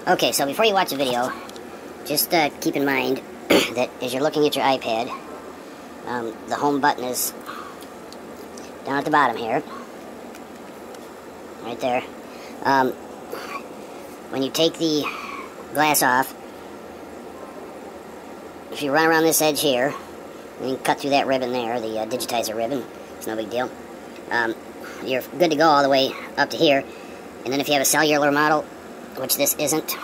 Okay, so before you watch the video, just keep in mind that as you're looking at your iPad, the home button is down at the bottom here. Right there. When you take the glass off, if you run around this edge here, and you can cut through that ribbon there, the Digitizer ribbon, it's no big deal. You're good to go all the way up to here. And then if you have a cellular model, which this isn't,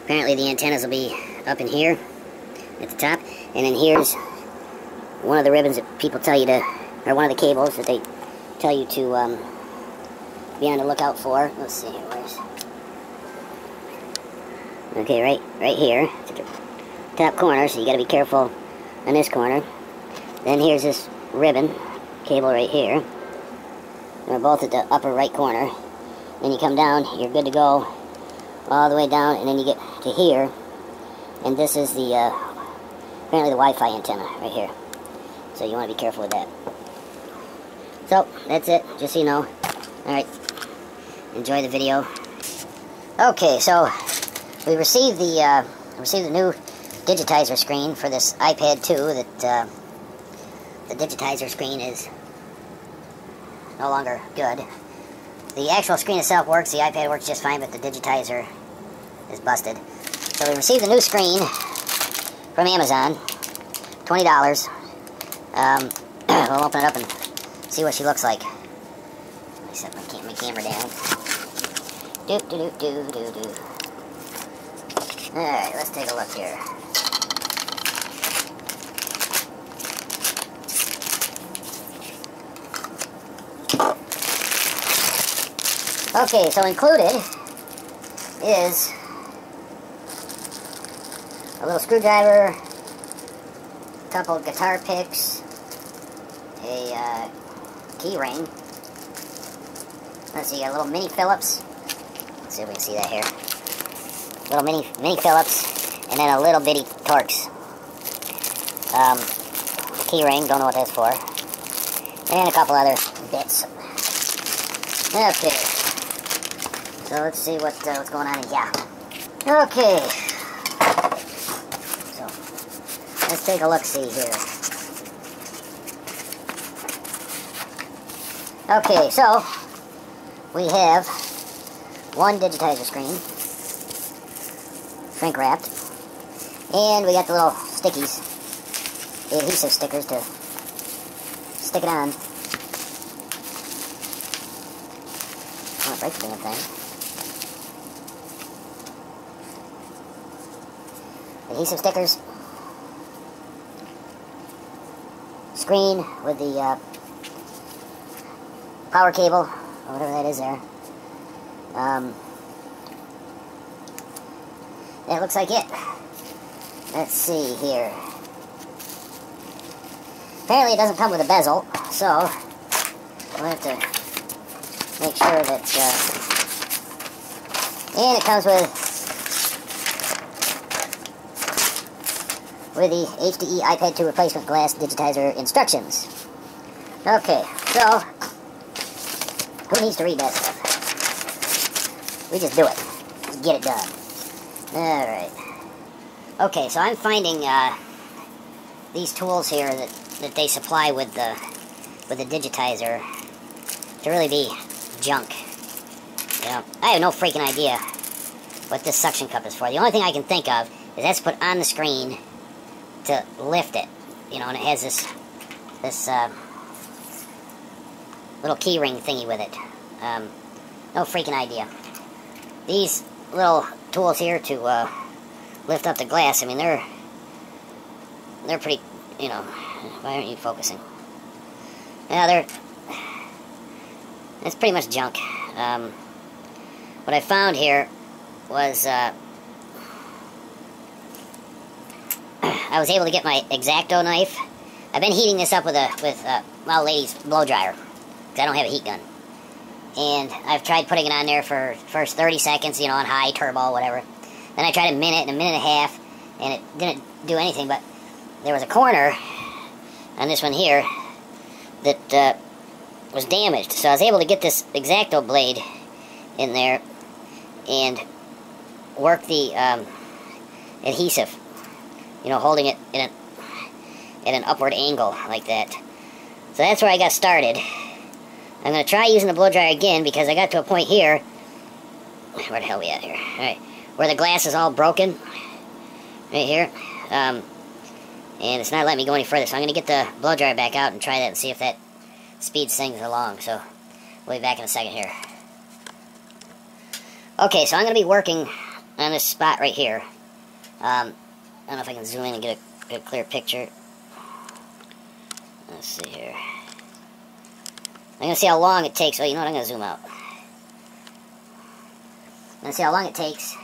apparently the antennas will be up in here at the top. And then here's one of the ribbons that people tell you to, or one of the cables that they tell you to be on the lookout for. Let's see here, where's... Okay, right here, it's at the top corner, so you got to be careful on this corner. Then here's this ribbon cable right here. And they're both at the upper right corner. Then you come down, you're good to go all the way down, and then you get to here, and this is the apparently the Wi-Fi antenna right here. So you want to be careful with that. So that's it, just so you know. Alright, enjoy the video. Okay, so we received the new Digitizer screen for this iPad 2 that the Digitizer screen is no longer good. The actual screen itself works, the iPad works just fine, but the Digitizer is busted. So we received a new screen from Amazon, $20. We'll open it up and see what she looks like. I set my camera down. Alright, let's take a look here. Okay, so included is a little screwdriver, a couple of guitar picks, a key ring. Let's see, a little mini Phillips. Let's see if we can see that here. Little mini Phillips, and then a little bitty Torx. Key ring, don't know what that's for. And a couple other bits. Okay. So let's see what's going on in here. Okay. So let's take a look-see here. Okay, so we have one Digitizer screen, shrink wrapped, and we got the little stickies, the adhesive stickers to stick it on. Oh, break the damn thing. Adhesive stickers, screen with the power cable, or whatever that is there. That looks like it. Let's see here. Apparently it doesn't come with a bezel, so we'll have to make sure that, and it comes with the HDE iPad 2 replacement glass Digitizer instructions. Okay, so who needs to read that stuff? We just do it. Just get it done. Alright. Okay, so I'm finding these tools here that they supply with the Digitizer to really be junk. You know, I have no freaking idea what this suction cup is for. The only thing I can think of is that's put on the screen to lift it, you know, and it has this little key ring thingy with it. No freaking idea. These little tools here to lift up the glass, I mean, they're pretty, you know, why aren't you focusing? Yeah, it's pretty much junk. What I found here was I was able to get my X-Acto knife. I've been heating this up with well, ladies' blow dryer, because I don't have a heat gun. And I've tried putting it on there for first 30 seconds, you know, on high, turbo, whatever. Then I tried a minute and a half, and it didn't do anything, but there was a corner on this one here that was damaged. So I was able to get this X-Acto blade in there and work the adhesive, you know, holding it in at an upward angle like that. So that's where I got started. I'm going to try using the blow dryer again because I got to a point here. Where the hell are we at here? Alright, where the glass is all broken. Right here. And it's not letting me go any further, so I'm going to get the blow dryer back out and try that and see if that speeds things along. So we'll be back in a second here. Okay, so I'm going to be working on this spot right here. I don't know if I can zoom in and get a clear picture. Let's see here. I'm going to see how long it takes. Oh, you know what? I'm going to zoom out. I'm going to see how long it takes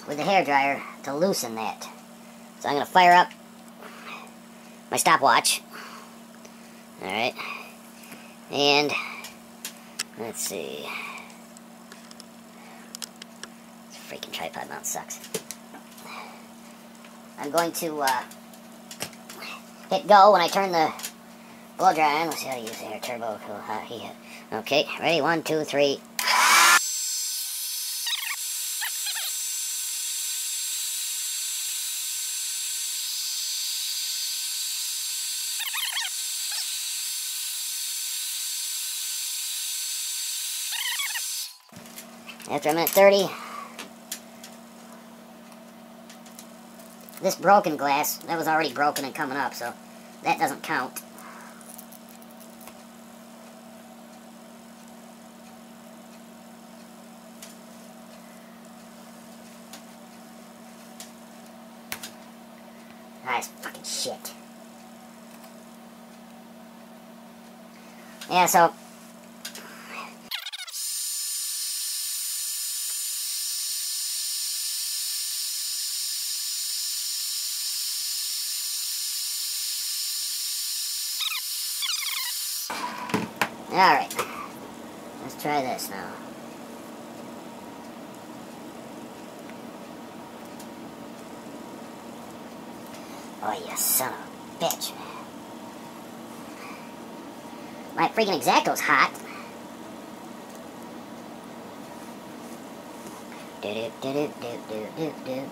with the hairdryer to loosen that. So I'm going to fire up my stopwatch. Alright. And let's see. This freaking tripod mount sucks. I'm going to hit go when I turn the blow dryer on. Let's see how to use the air turbo. Okay, ready? 1, 2, 3. After a minute 30, this broken glass, that was already broken and coming up, so that doesn't count. Ah, it's fucking shit. Yeah, so alright, let's try this now. Oh, you son of a bitch. My freaking xacto's hot. Do-do-do-do-do-do-do-do.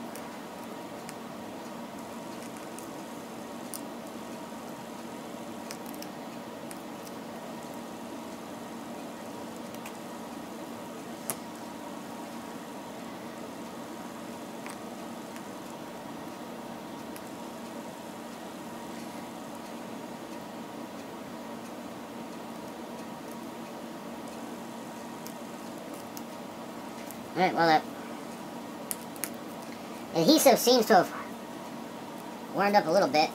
Alright, well, that adhesive seems to have warmed up a little bit.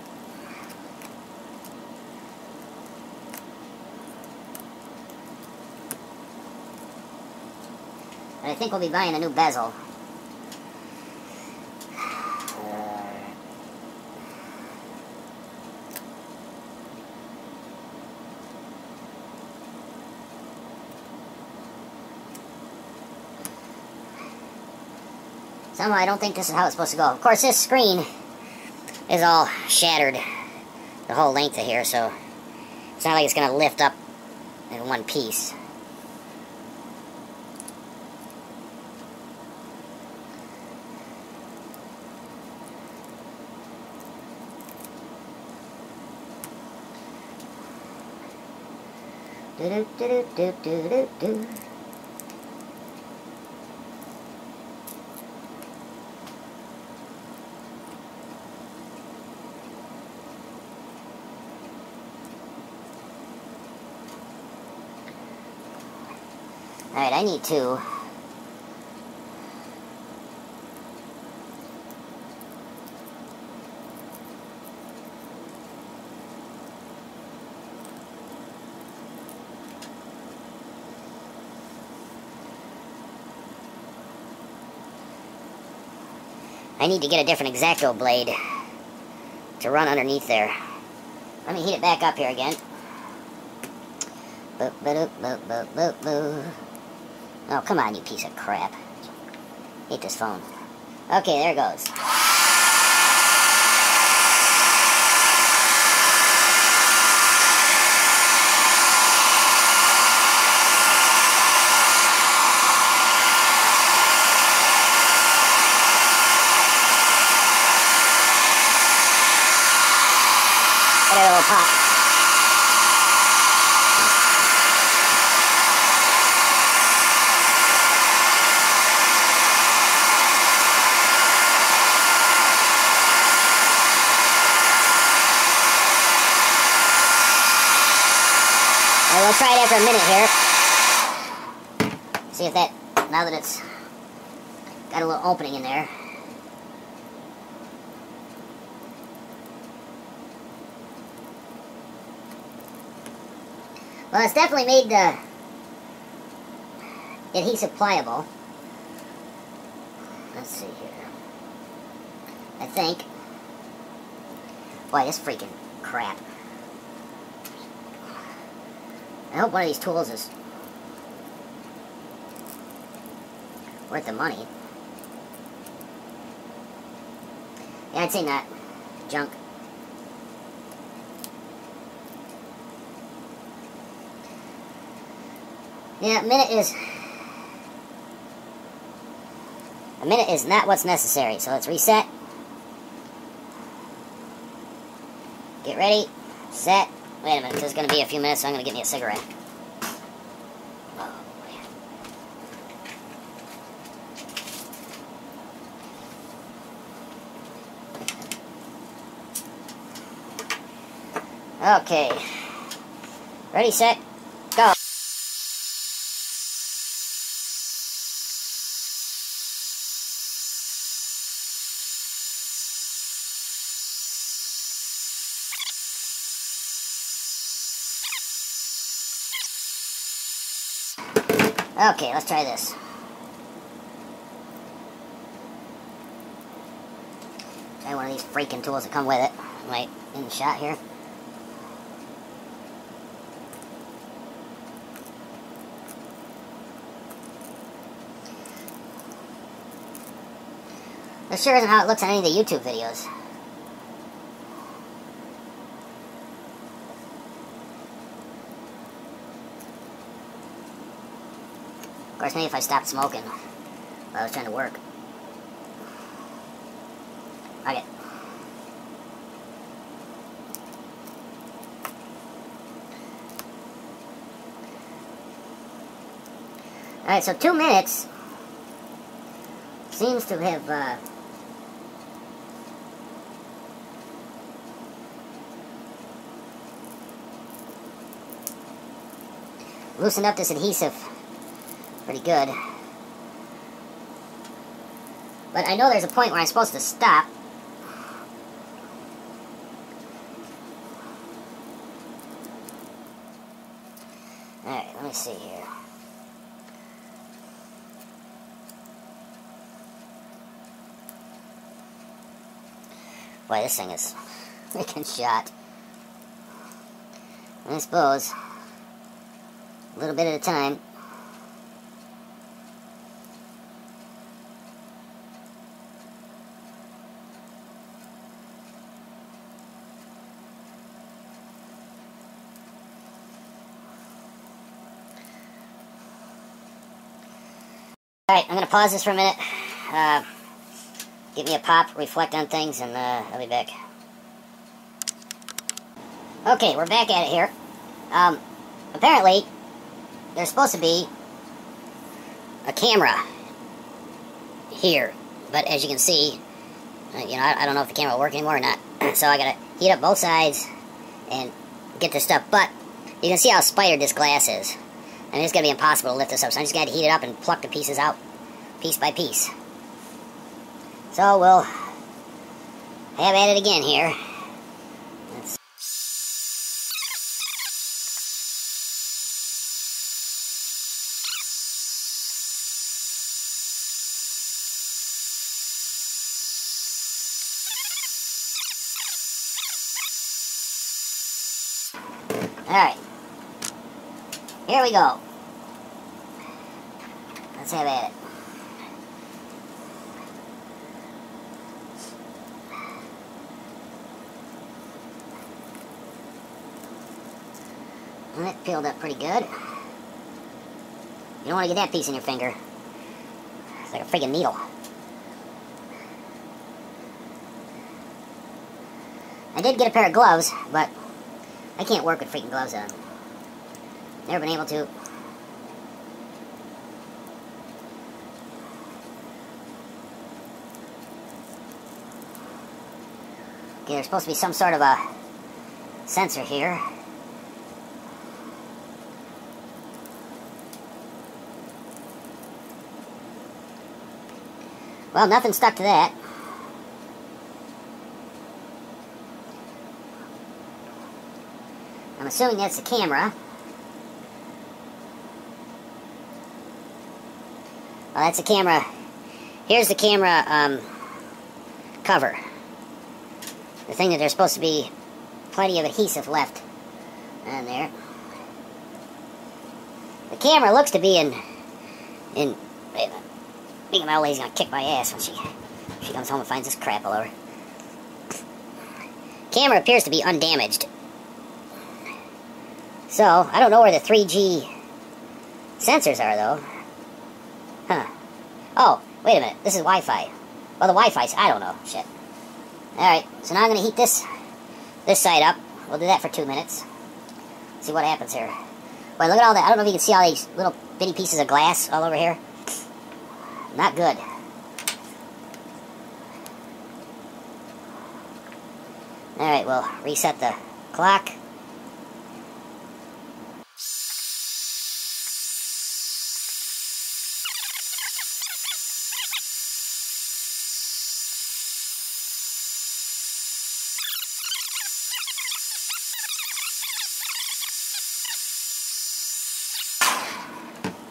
But I think we'll be buying a new bezel. Somehow I don't think this is how it's supposed to go. Of course, this screen is all shattered the whole length of here, so it's not like it's going to lift up in one piece. Do-do-do-do-do-do-do. Alright, I need to get a different X-Acto blade to run underneath there. Let me heat it back up here again. Oh, come on, you piece of crap. Hate this phone. Okay, there it goes. Get a little pop. And we'll try it after a minute here. See if that, now that it's got a little opening in there. Well, it's definitely made the adhesive pliable. Let's see here. I think. Boy, this freaking crap. I hope one of these tools is worth the money. Yeah, I'd say not. Junk. Yeah, a minute is not what's necessary. So let's reset. Get ready. Set. Wait a minute, this is going to be a few minutes, so I'm going to get me a cigarette. Okay. Ready, set, go. Okay, let's try this. Try one of these freaking tools that come with it. Right in the shot here. This sure isn't how it looks on any of the YouTube videos. Of course, maybe if I stopped smoking while I was trying to work. Okay. Alright, so 2 minutes seems to have loosened up this adhesive pretty good. But I know there's a point where I'm supposed to stop. Alright, let me see here. Boy, this thing is freaking shot. I suppose a little bit at a time. Alright, I'm going to pause this for a minute. Give me a pop, reflect on things, and I'll be back. Okay, we're back at it here. Apparently, there's supposed to be a camera here, but as you can see, I don't know if the camera will work anymore or not. So I gotta heat up both sides and get this stuff. But you can see how spidered this glass is. I mean, it's gonna be impossible to lift this up, so I'm just gonna heat it up and pluck the pieces out, piece by piece. So we'll have at it again here. Alright. Here we go. Let's have at it. And it peeled up pretty good. You don't want to get that piece in your finger. It's like a friggin' needle. I did get a pair of gloves, but I can't work with freaking gloves on. Never been able to. Okay, there's supposed to be some sort of a sensor here. Well, nothing stuck to that. I'm assuming that's the camera. Well, that's the camera. Here's the camera cover. The thing that there's supposed to be plenty of adhesive left on there. The camera looks to be in wait a minute. I think my old lady's gonna kick my ass when she comes home and finds this crap all over. Camera appears to be undamaged. So, I don't know where the 3G sensors are, though. Huh. Oh, wait a minute. This is Wi-Fi. Well, the Wi-Fi's, I don't know. Shit. Alright, so now I'm going to heat this side up. We'll do that for 2 minutes. See what happens here. Boy, look at all that. I don't know if you can see all these little bitty pieces of glass all over here. Not good. Alright, we'll reset the clock.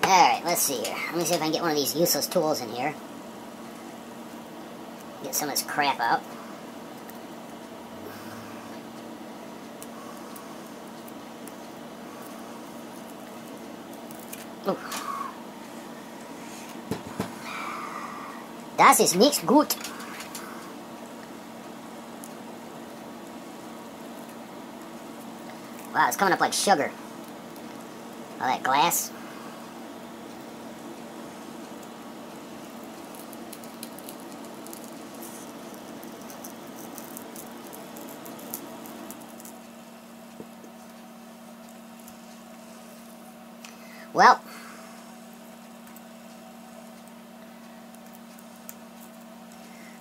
Alright, let's see here. Let me see if I can get one of these useless tools in here. Get some of this crap out. Ooh. Das ist nicht gut. Wow, it's coming up like sugar. All that glass. Well,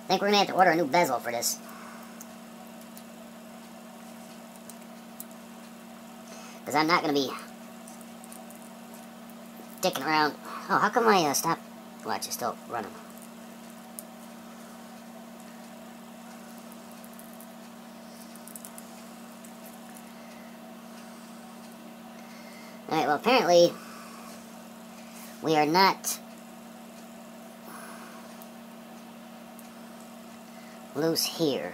I think we're going to have to order a new bezel for this. Because I'm not going to be dicking around. Oh, how come my stopwatch is still running? Alright, well apparently we are not loose here.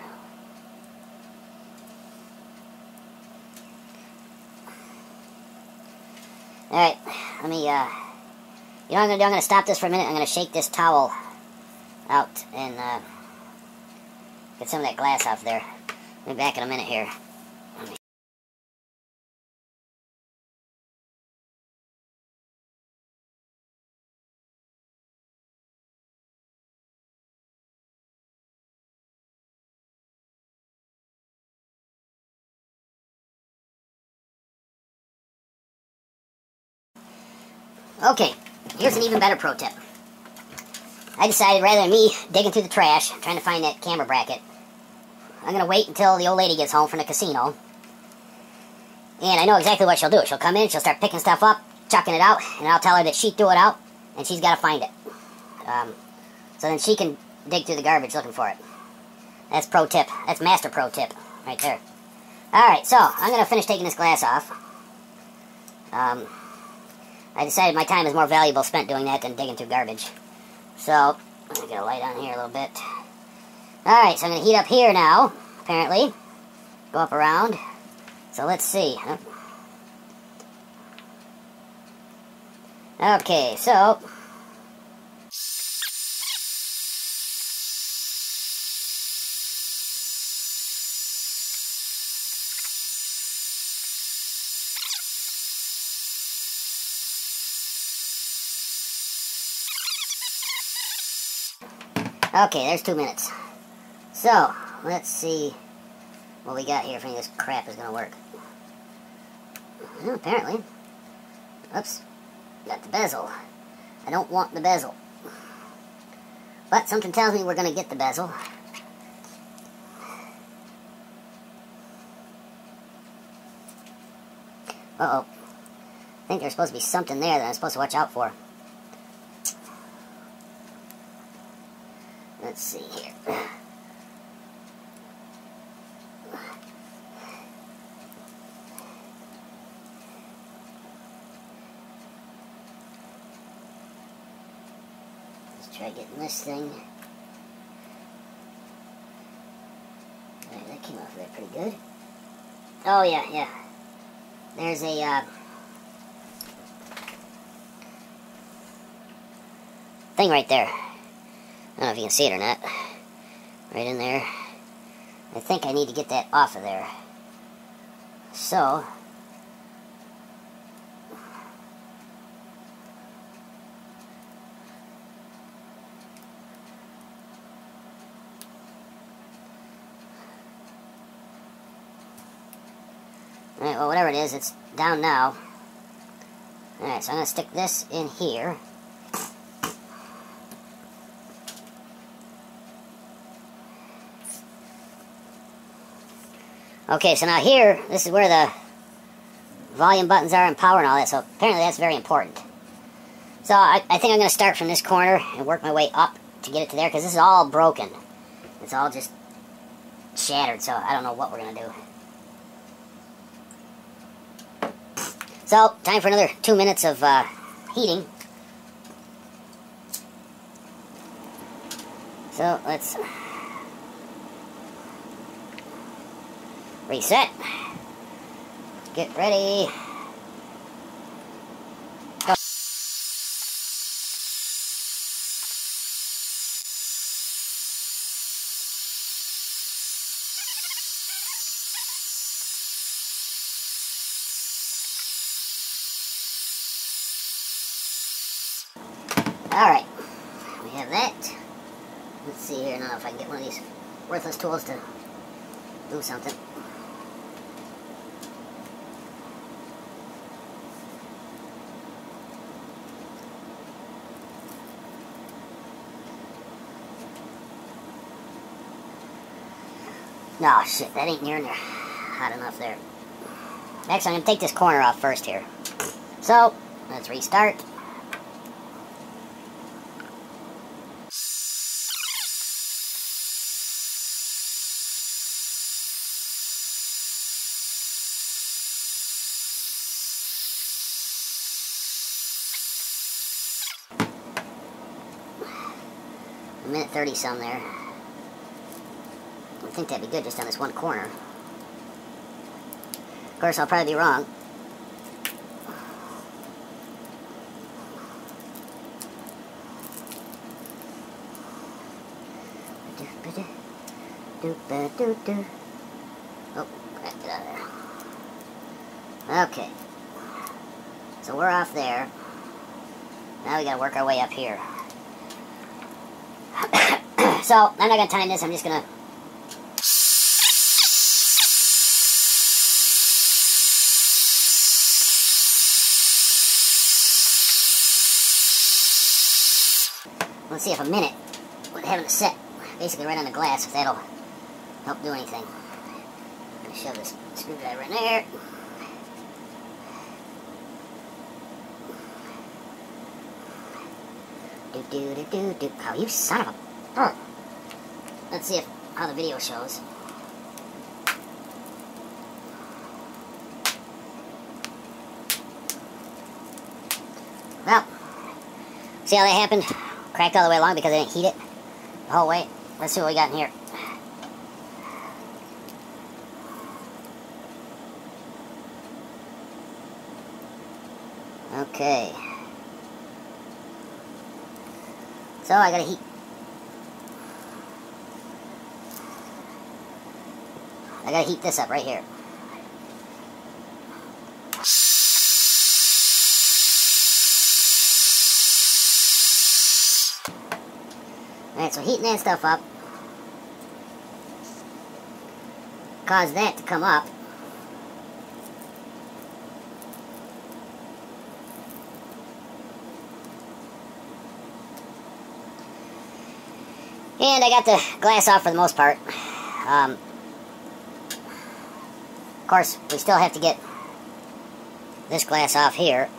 Alright, let me, you know what I'm going to do? I'm going to stop this for a minute. I'm going to shake this towel out and get some of that glass off there. I'll be back in a minute here. Okay, here's an even better pro tip. I decided rather than me digging through the trash, trying to find that camera bracket, I'm going to wait until the old lady gets home from the casino. And I know exactly what she'll do. She'll come in, she'll start picking stuff up, chucking it out, and I'll tell her that she threw it out, and she's got to find it. So then she can dig through the garbage looking for it. That's pro tip. That's master pro tip right there. Alright, so I'm going to finish taking this glass off. I decided my time is more valuable spent doing that than digging through garbage. So, let me get a light on here a little bit. Alright, so I'm going to heat up here now, apparently. Go up around. So let's see. Okay, so... Okay, there's 2 minutes. So, let's see what we got here if any of this crap is going to work. Well, apparently. Oops. Got the bezel. I don't want the bezel. But something tells me we're going to get the bezel. Uh-oh. I think there's supposed to be something there that I'm supposed to watch out for. Let's see here. Let's try getting this thing. Alright, that came off there pretty good. Oh, yeah. There's a, thing right there. I don't know if you can see it or not. Right in there. I think I need to get that off of there. So, alright, well, whatever it is, it's down now. Alright, so I'm going to stick this in here. Okay, so now here, this is where the volume buttons are and power and all that, so apparently that's very important. So I think I'm going to start from this corner and work my way up to get it to there, because this is all broken. It's all just shattered, so I don't know what we're going to do. So, time for another 2 minutes of heating. So, let's reset. Get ready. Go. Alright, we have that. Let's see here now if I can get one of these worthless tools to do something. No, shit, that ain't near hot enough there. Actually, I'm going to take this corner off first here. So, let's restart. A minute 30 some there. I think that'd be good just on this one corner. Of course, I'll probably be wrong. Oh, crap, get out of there. Okay. So we're off there. Now we gotta work our way up here. So, I'm not gonna time this, I'm just gonna let's see if a minute with having it set basically right on the glass, if that'll help do anything. I'm going to shove this screwdriver in there. Do. Oh, you son of a... Oh. Let's see how the video shows. Well, see how that happened? Cracked all the way along because I didn't heat it the whole way. Let's see what we got in here. Okay. So I gotta heat. I gotta heat this up right here. Alright, so heating that stuff up caused that to come up. And I got the glass off for the most part. Of course, we still have to get this glass off here.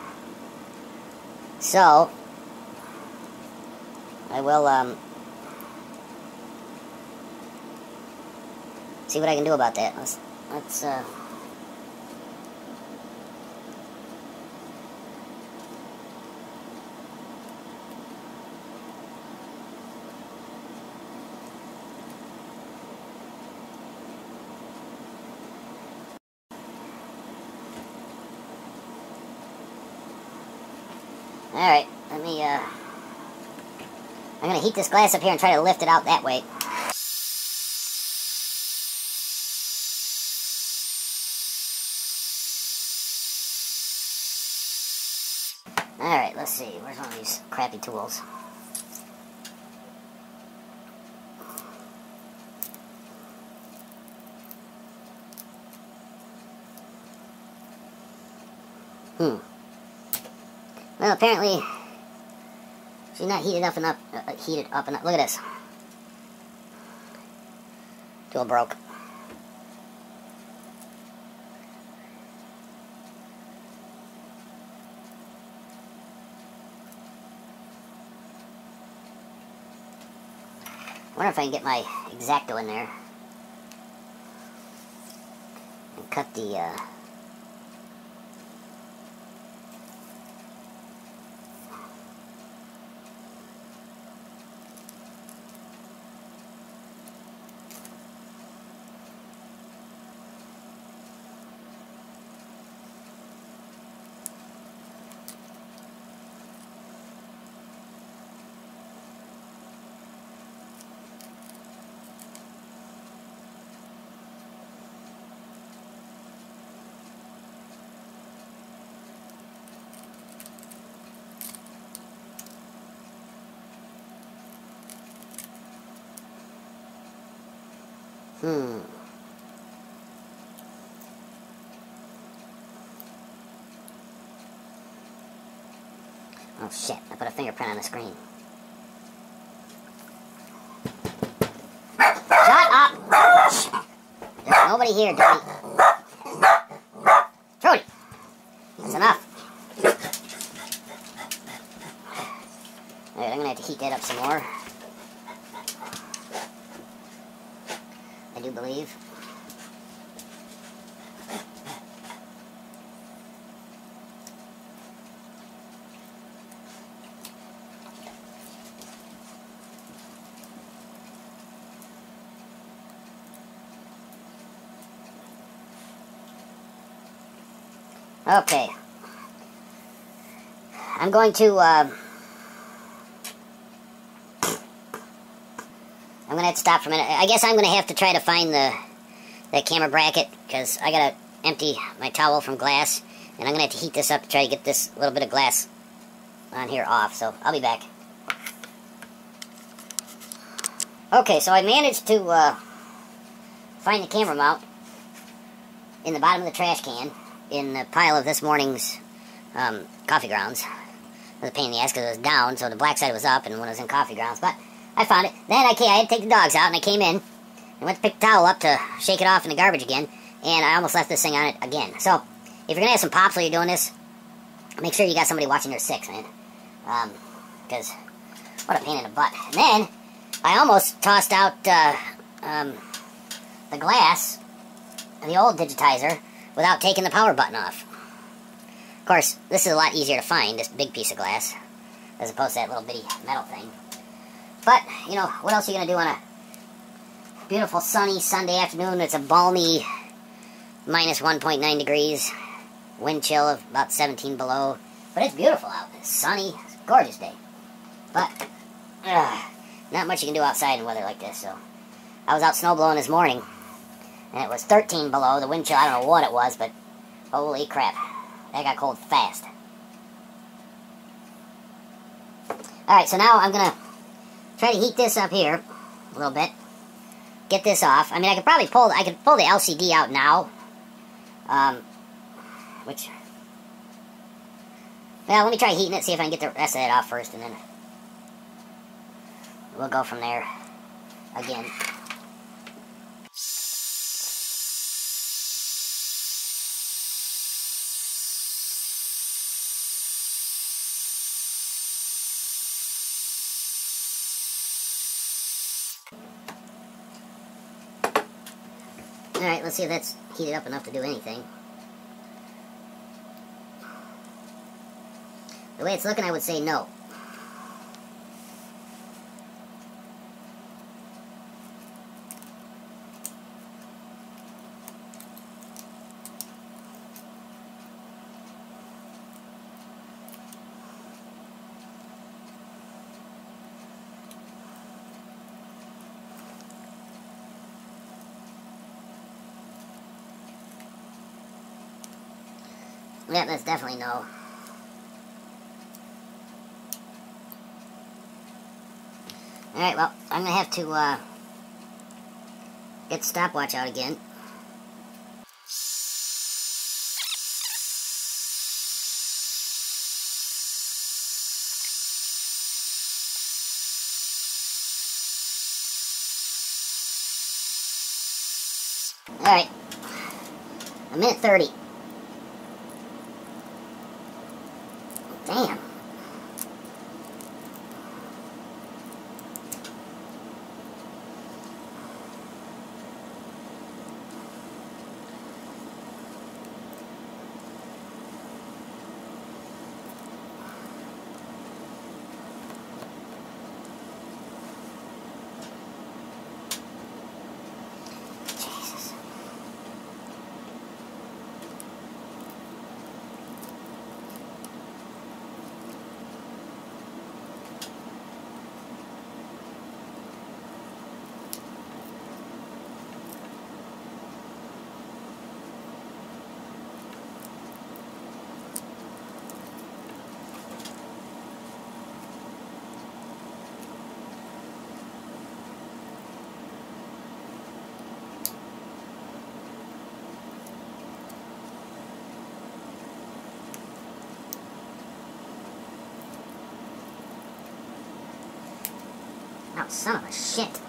So, I will see what I can do about that. Let's Alright, let me, I'm gonna heat this glass up here and try to lift it out that way. Alright, let's see. Where's one of these crappy tools? Well, apparently, she's not heated up enough. Look at this. Tool broke. I wonder if I can get my xacto in there and cut the Oh shit, I put a fingerprint on the screen. Shut up! There's nobody here, Trudy. Trudy! That's enough. Alright, I'm gonna have to heat that up some more. I do believe. Okay. I'm going to, I'm going to have to stop for a minute. I guess I'm going to have to try to find that camera bracket, because I got to empty my towel from glass, and I'm going to have to heat this up to try to get this little bit of glass on here off, so I'll be back. Okay, so I managed to find the camera mount in the bottom of the trash can in the pile of this morning's coffee grounds. It was a pain in the ass because it was down, so the black side was up and when it was in coffee grounds, but I found it. Then I had to take the dogs out, and I came in and went to pick the towel up to shake it off in the garbage again, and I almost left this thing on it again. So, if you're going to have some pops while you're doing this, make sure you got somebody watching your six, man. Because, what a pain in the butt. And then, I almost tossed out the glass, the old digitizer, without taking the power button off. Of course, this is a lot easier to find, this big piece of glass, as opposed to that little bitty metal thing. But, you know, what else are you going to do on a beautiful sunny Sunday afternoon? It's a balmy minus 1.9 degrees, wind chill of about 17 below. But it's beautiful out. It's sunny. It's a gorgeous day. But, not much you can do outside in weather like this. So, I was out snow blowing this morning, and it was 13 below. The wind chill, I don't know what it was, but holy crap. That got cold fast. Alright, so now I'm going to try to heat this up here a little bit. Get this off. I mean, I could probably pull the LCD out now. Which, well, let me try heating it, see if I can get the rest of that off first, and then we'll go from there. again. Alright, let's see if that's heated up enough to do anything. The way it's looking, I would say no. Yeah, that's definitely no. Alright, well, I'm gonna have to, get the stopwatch out again. Alright. 1:30. Damn. Jesus. Oh, son of a shit.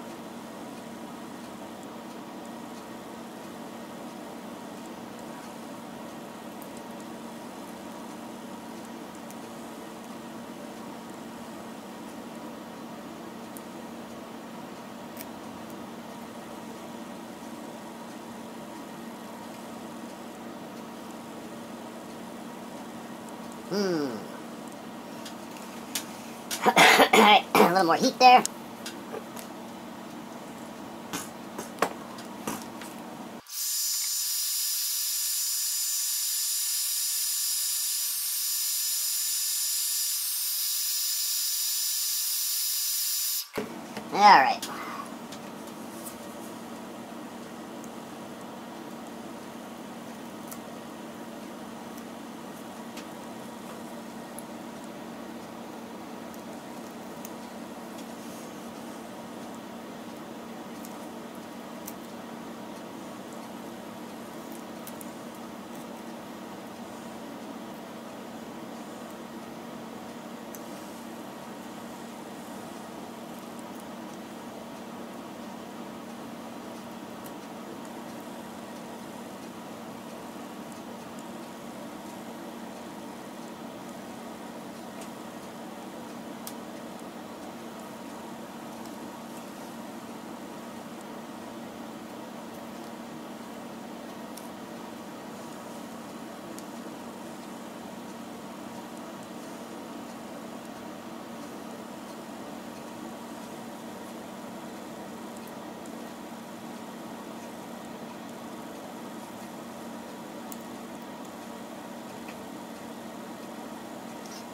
Alright, a little more heat there. Alright.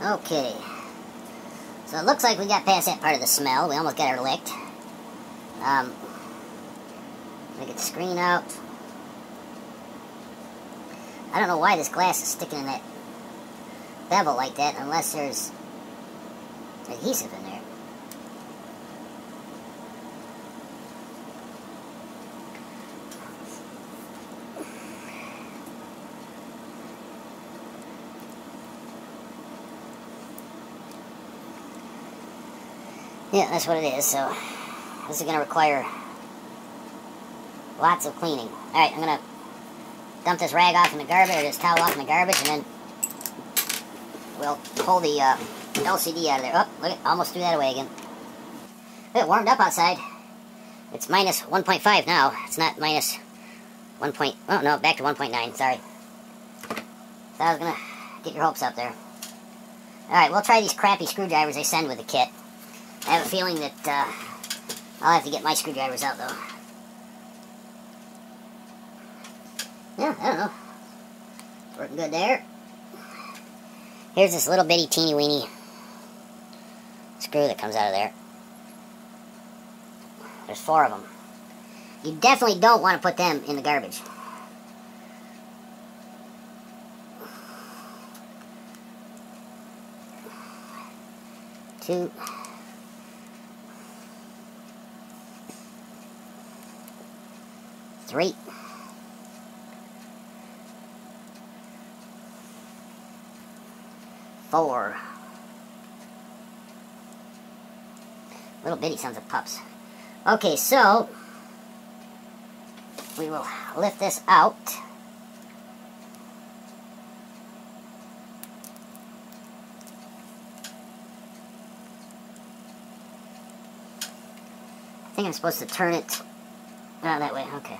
Okay. So it looks like we got past that part of the smell. We almost got her licked. Get the screen out. I don't know why this glass is sticking in that bevel like that unless there's adhesive in there. Yeah, that's what it is, so this is going to require lots of cleaning. Alright, I'm going to dump this rag off in the garbage, or this towel off in the garbage, and then we'll pull the LCD out of there. Oh, look, it almost threw that away again. It warmed up outside. It's minus 1.5 now. It's not minus 1. Oh, no, back to 1.9. Sorry. Thought I was going to get your hopes up there. Alright, we'll try these crappy screwdrivers they send with the kit. I have a feeling that I'll have to get my screwdrivers out, though. Yeah, I don't know. It's working good there. Here's this little bitty teeny weeny screw that comes out of there. There's 4 of them. You definitely don't want to put them in the garbage. Two. 3. 4. Little bitty sons of pups. Okay, so we will lift this out. I think I'm supposed to turn it that way. Okay.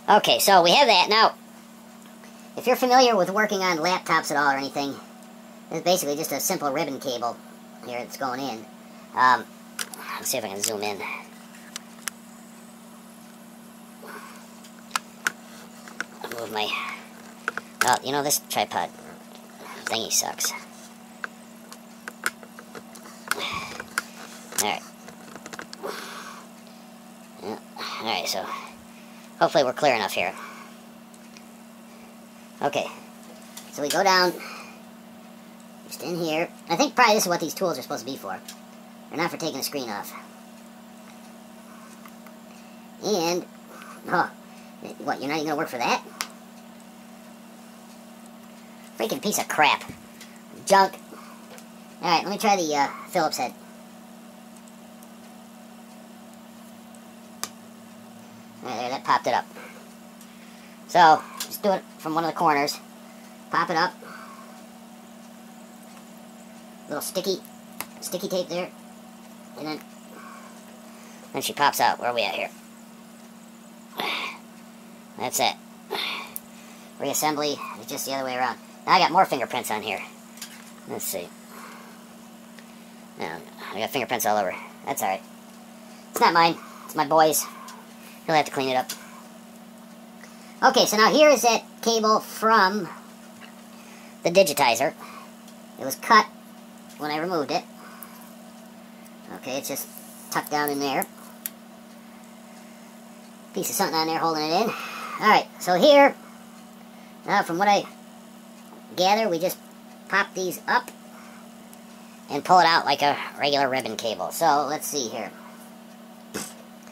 Okay, so we have that. Now, if you're familiar with working on laptops at all or anything, it's basically just a simple ribbon cable here that's going in. Let's see if I can zoom in. I'll move my... Oh, you know, this tripod thingy sucks. Alright. Yeah. Alright, so... hopefully we're clear enough here. Okay, so we go down, just in here. I think probably this is what these tools are supposed to be for. They're not for taking the screen off. And, oh, what, you're not even going to work for that? Freaking piece of crap. Junk. Alright, let me try the Phillips head. Alright, there, that popped it up. So, just do it from one of the corners. Pop it up. Little sticky tape there. And then she pops out. Where are we at here? That's it. Reassembly is just the other way around. Now I got more fingerprints on here. Let's see. No, I got fingerprints all over. That's alright. It's not mine. It's my boy's. He'll have to clean it up. Okay, so now here is that cable from the Digitizer. It was cut when I removed it. Okay, it's just tucked down in there. Piece of something on there holding it in. Alright, so here, now from what I gather, we just pop these up and pull it out like a regular ribbon cable. So, let's see here.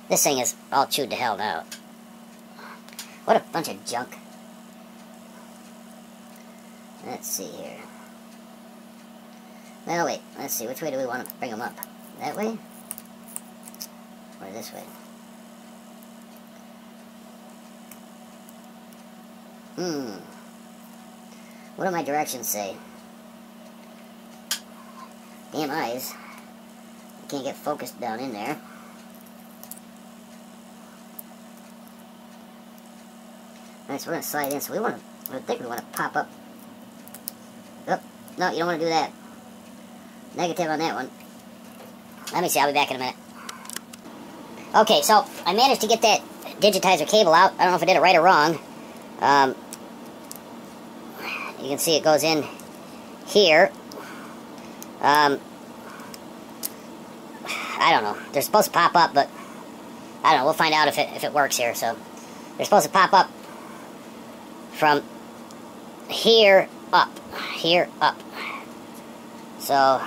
This thing is all chewed to hell now. What a bunch of junk. Let's see here. Well, wait. Let's see. Which way do we want to bring them up? That way? Or this way? What do my directions say? Damn eyes. I can't get focused down in there. Alright, so we're going to slide in. So I think we want to pop up. Oh, no, you don't want to do that. Negative on that one. Let me see, I'll be back in a minute. Okay, so I managed to get that Digitizer cable out. I don't know if I did it right or wrong. You can see it goes in here. I don't know. They're supposed to pop up, but I don't know. We'll find out if it works here. So they're supposed to pop up from here up. Here up. So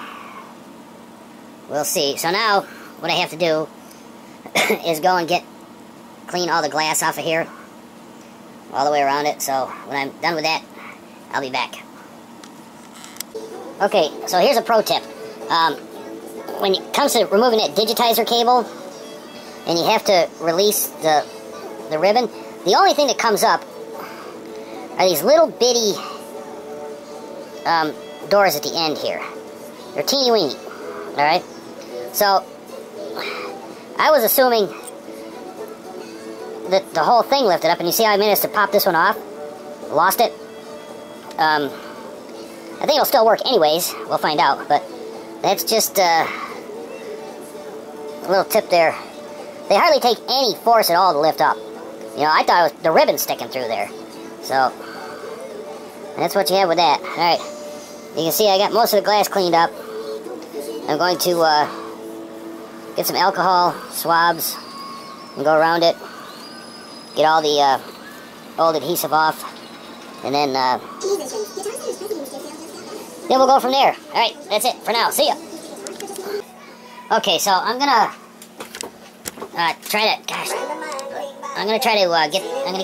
we'll see. So now what I have to do is go and clean all the glass off of here all the way around it. So when I'm done with that, I'll be back. Okay, so here's a pro tip. When it comes to removing that digitizer cable, and you have to release the ribbon, the only thing that comes up are these little bitty doors at the end here. They're teeny weeny, alright? So, I was assuming that the whole thing lifted up, and you see how I managed to pop this one off? Lost it. I think it'll still work anyways. We'll find out, but that's just a little tip there. They hardly take any force at all to lift up. You know, I thought it was the ribbon sticking through there. So, that's what you have with that. Alright, you can see I got most of the glass cleaned up. I'm going to get some alcohol swabs and go around it. Get all the old adhesive off. And then we'll go from there. Alright, that's it for now. See ya. Okay, so I'm gonna I'm gonna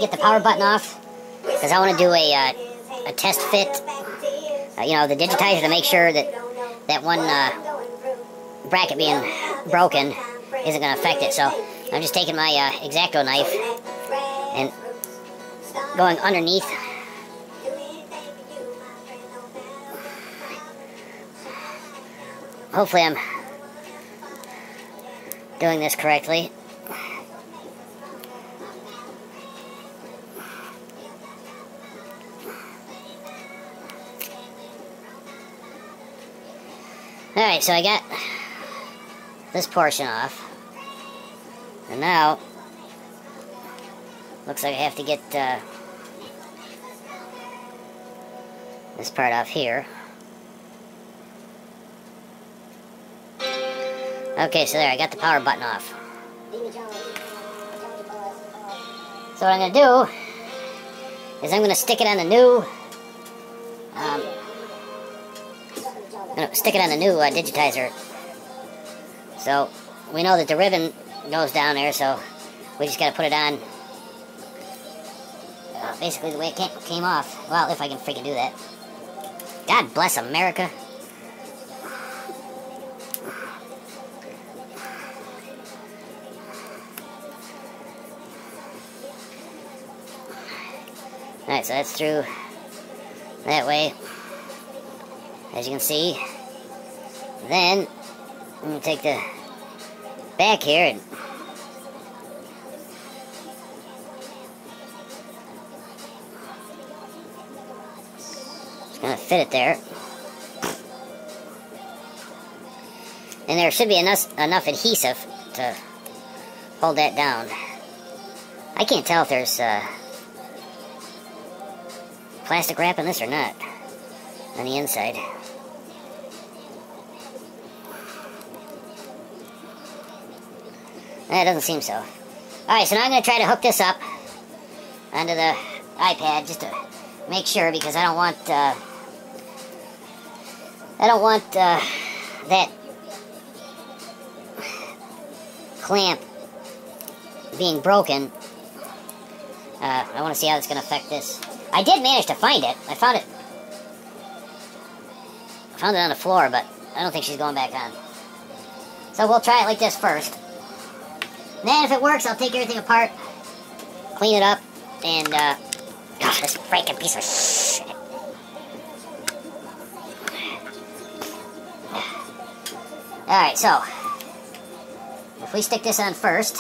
get the power button off, because I want to do a test fit, you know, the digitizer, to make sure that one bracket being broken isn't gonna affect it. So I'm just taking my xacto knife and going underneath. Hopefully I'm doing this correctly. Alright, so I got this portion off. And now, looks like I have to get this part off here. Okay, so there, I got the power button off. So what I'm going to do is I'm going to stick it on the new digitizer. So we know that the ribbon goes down there, so we just got to put it on basically the way it came off. Well, if I can freaking do that. God bless America. Alright, so that's through that way, as you can see. Then, I'm going to take the back here and just going to fit it there. And there should be enough adhesive to hold that down. I can't tell if there's plastic wrap in this or not on the inside. It doesn't seem so. Alright, so now I'm going to try to hook this up onto the iPad just to make sure, because I don't want that clamp being broken. I want to see how it's going to affect this. I did manage to find it. I found it on the floor, but I don't think she's going back on. So we'll try it like this first. Then if it works, I'll take everything apart, clean it up, and, gosh, this freaking piece of shit. Alright, so, if we stick this on first,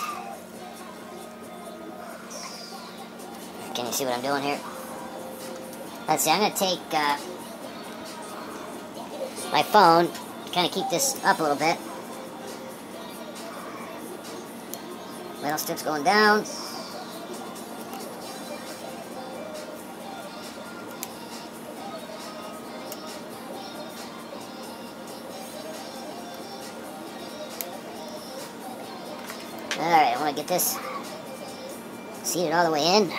can you see what I'm doing here? Let's see, I'm going to take my phone to kind of keep this up a little bit. Metal strips going down. Alright, I want to get this seated all the way in.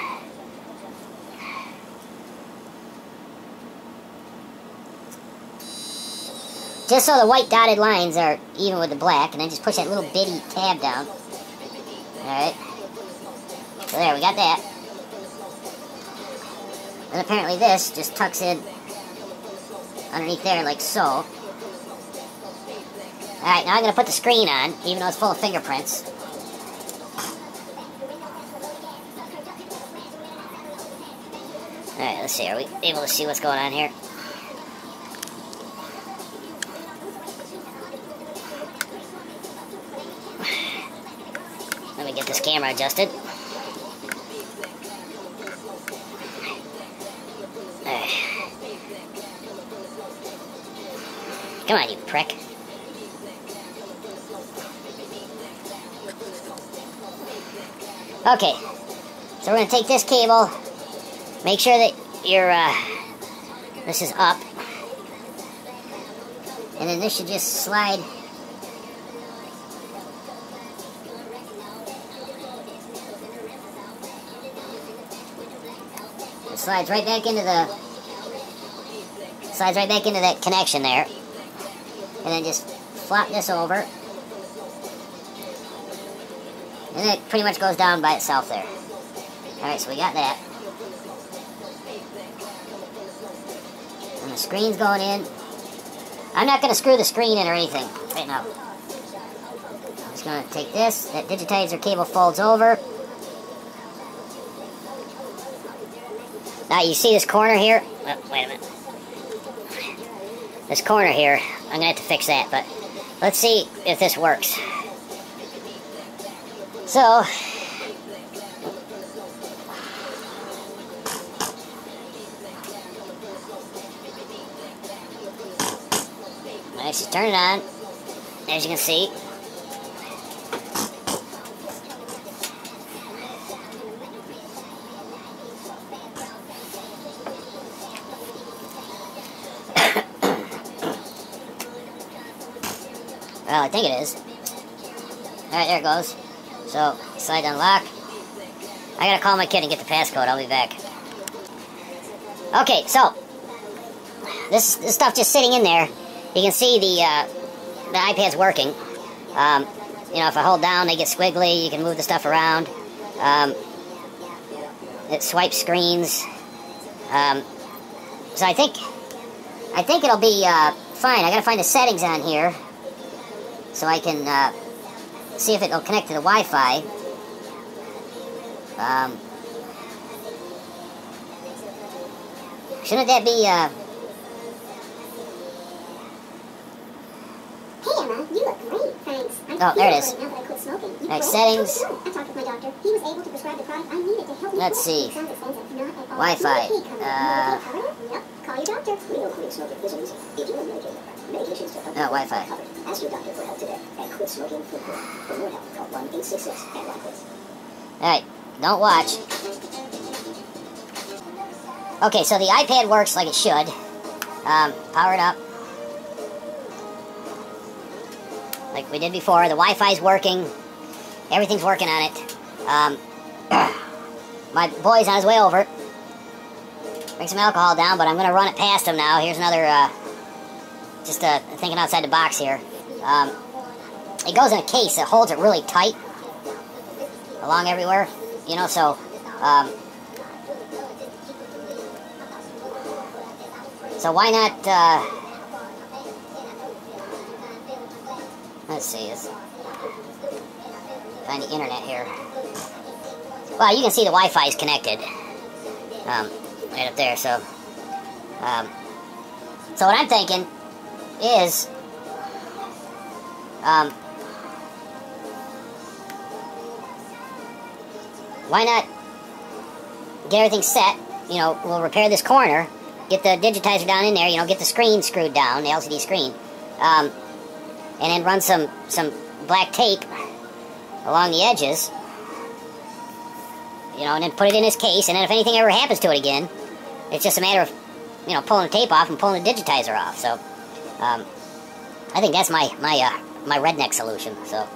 Just so the white dotted lines are even with the black, and then just push that little bitty tab down. Alright. So there, we got that. And apparently this just tucks in underneath there like so. Alright, now I'm going to put the screen on, even though it's full of fingerprints. Alright, let's see. Are we able to see what's going on here? Let me get this camera adjusted. Come on, you prick. Okay, so we're going to take this cable, make sure that your, this is up, and then this should just slide it slides right back into that connection there, and then just flop this over. And it pretty much goes down by itself there. Alright, so we got that. And the screen's going in. I'm not going to screw the screen in or anything right now. I'm just going to take this. That digitizer cable folds over. Now you see this corner here? Oh, wait a minute. This corner here, I'm going to have to fix that, but let's see if this works. So, let's just turn it on, as you can see. Well, I think it is. Alright, there it goes. So, slide to unlock. I gotta call my kid and get the passcode. I'll be back. Okay, so this stuff just sitting in there. You can see the iPad's working. You know, if I hold down, they get squiggly. You can move the stuff around. It swipes screens. So I think it'll be fine. I gotta find the settings on here so I can see if it'll connect to the Wi-Fi. Shouldn't that be, Hey Emma, you look great, thanks. Oh, there it is. Now that I quit smoking. Alright, settings. I talked with my doctor. He was able to prescribe the product I needed to help me. Let's see. Sounds expensive. Not at all. Wi-Fi. Yep. Call your doctor. We know quitting smoking isn't easy. If you need medications to help Wi-Fi. ask your doctor for help today at Quit Smoking for Good. For more help, call 1-866-QUIT. Alright, don't watch. Okay, so the iPad works like it should. Power it up. Like we did before. The Wi-Fi's working. Everything's working on it. My boy's on his way over. Bring some alcohol down, but I'm going to run it past him now. Here's another, just thinking outside the box here. It goes in a case that holds it really tight along everywhere, you know, so, so why not, let's see, let's find the internet here. Well, you can see the Wi-Fi is connected, right up there, so, so what I'm thinking is, why not get everything set, you know, we'll repair this corner, get the digitizer down in there, you know, get the screen screwed down, the LCD screen, and then run some black tape along the edges, you know, and then put it in this case, and then if anything ever happens to it again, it's just a matter of, you know, pulling the tape off and pulling the digitizer off, so, I think that's my redneck solution, so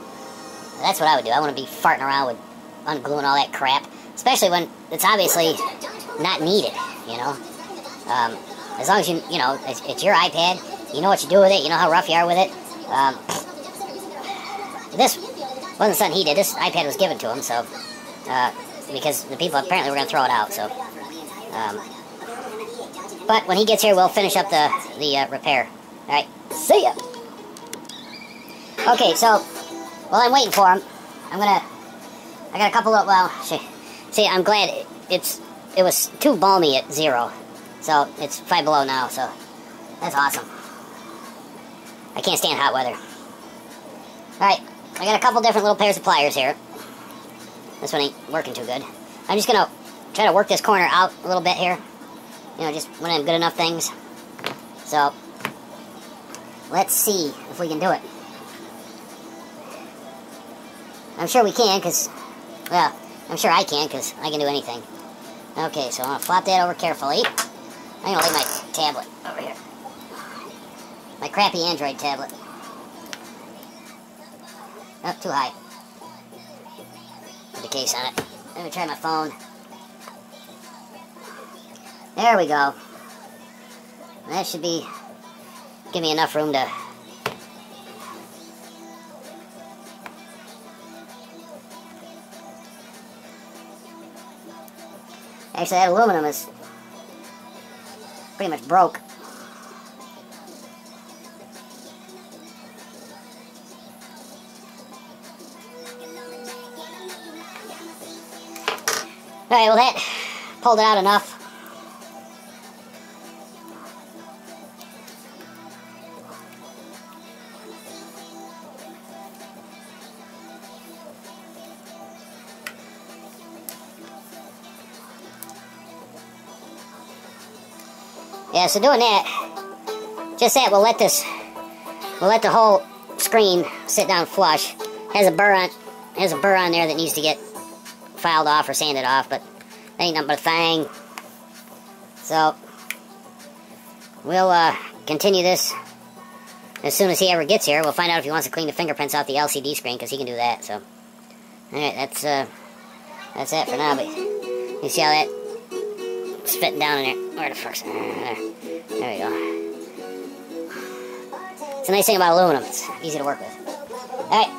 that's what I would do. I want to be farting around with ungluing all that crap, especially when it's obviously not needed, you know. As long as you know, it's your iPad, you know what you do with it, you know how rough you are with it. This wasn't something he did. This iPad was given to him, so, because the people apparently were going to throw it out, so, But when he gets here, we'll finish up the repair. Alright, see ya! Okay, so, while I'm waiting for him, I got a couple of, well, see, I'm glad it was too balmy at 0. So, it's 5 below now, so that's awesome. I can't stand hot weather. Alright, I got a couple different little pairs of pliers here. This one ain't working too good. I'm just gonna try to work this corner out a little bit here. You know, just one of them good enough things. So, let's see if we can do it. I'm sure we can, because, well, I'm sure I can, because I can do anything. Okay, so I'm going to flop that over carefully. I'm going to lay my tablet over here. My crappy Android tablet. Oh, too high. Put the case on it. Let me try my phone. There we go. That should give me enough room to... Actually, that aluminum is pretty much broke. Alright, well that pulled it out enough. Yeah, so doing that, just that, we'll let the whole screen sit down flush. Has a burr on there that needs to get filed off or sanded off, but that ain't nothing but a thing. So, we'll continue this as soon as he ever gets here. We'll find out if he wants to clean the fingerprints off the LCD screen, because he can do that, so. Alright, that's that for now, but you see how that it's fitting down in there. Where the fuck's... There we go. It's a nice thing about aluminum. It's easy to work with. Alright.